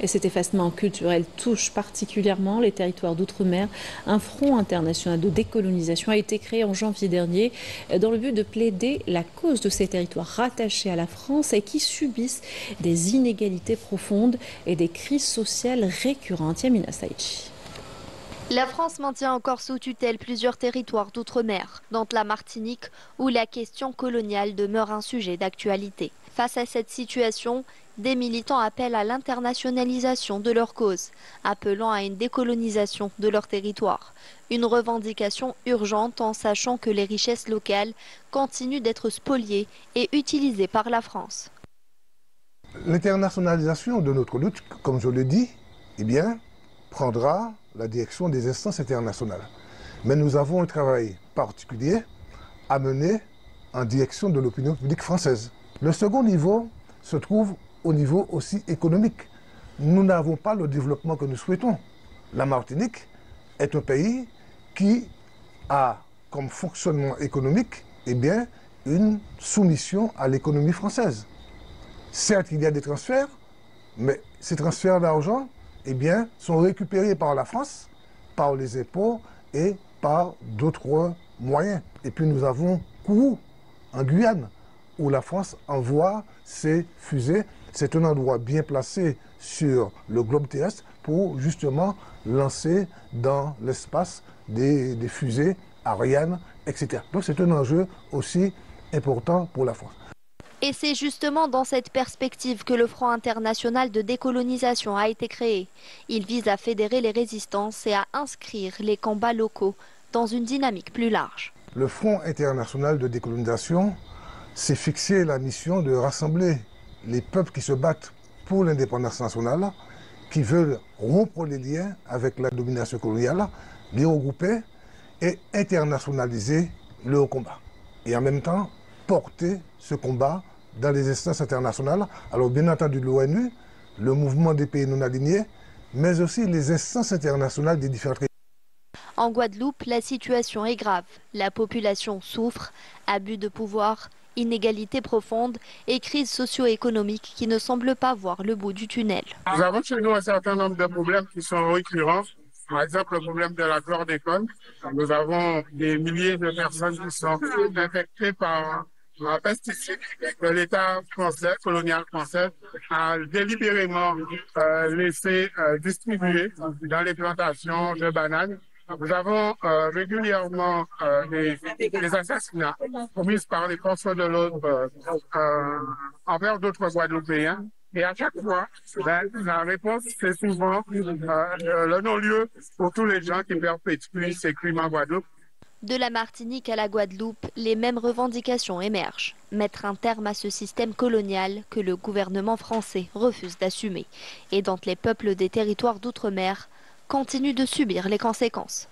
Et cet effacement culturel touche particulièrement les territoires d'outre-mer. Un front international de décolonisation a été créé en janvier dernier dans le but de plaider la cause de ces territoires rattachés à la France et qui subissent des inégalités profondes et des crises sociales récurrentes. Yamina Saïchi. La France maintient encore sous tutelle plusieurs territoires d'outre-mer, dont la Martinique, où la question coloniale demeure un sujet d'actualité. Face à cette situation, des militants appellent à l'internationalisation de leur cause, appelant à une décolonisation de leur territoire. Une revendication urgente en sachant que les richesses locales continuent d'être spoliées et utilisées par la France. L'internationalisation de notre lutte, comme je le dis, prendra la direction des instances internationales. Mais nous avons un travail particulier à mener en direction de l'opinion publique française. Le second niveau se trouve au niveau aussi économique. Nous n'avons pas le développement que nous souhaitons. La Martinique est un pays qui a comme fonctionnement économique une soumission à l'économie française. Certes, il y a des transferts, mais ces transferts d'argent sont récupérés par la France, par les impôts et par d'autres moyens. Et puis nous avons Kourou, en Guyane, où la France envoie ses fusées. C'est un endroit bien placé sur le globe terrestre pour justement lancer dans l'espace des fusées Ariane, etc. Donc c'est un enjeu aussi important pour la France. Et c'est justement dans cette perspective que le Front international de décolonisation a été créé. Il vise à fédérer les résistances et à inscrire les combats locaux dans une dynamique plus large. Le Front international de décolonisation s'est fixé la mission de rassembler les peuples qui se battent pour l'indépendance nationale, qui veulent rompre les liens avec la domination coloniale, les regrouper et internationaliser leur combat. Et en même temps, porter ce combat dans les instances internationales. Alors bien entendu l'ONU, le mouvement des pays non alignés, mais aussi les instances internationales des différentes régions. En Guadeloupe, la situation est grave. La population souffre, abus de pouvoir, inégalités profondes et crise socio-économique qui ne semble pas voir le bout du tunnel. Nous avons chez nous un certain nombre de problèmes qui sont récurrents. Par exemple, le problème de la chlordécone. Nous avons des milliers de personnes qui sont infectées par un pesticide que l'État français, colonial français, a délibérément laissé distribuer dans les plantations de bananes. Nous avons régulièrement des assassinats commis par les forces de l'ordre envers d'autres Guadeloupéens. Et à chaque fois, la réponse, c'est souvent le non-lieu pour tous les gens qui perpétuent ces crimes en Guadeloupe. De la Martinique à la Guadeloupe, les mêmes revendications émergent. Mettre un terme à ce système colonial que le gouvernement français refuse d'assumer et dont les peuples des territoires d'outre-mer continuent de subir les conséquences.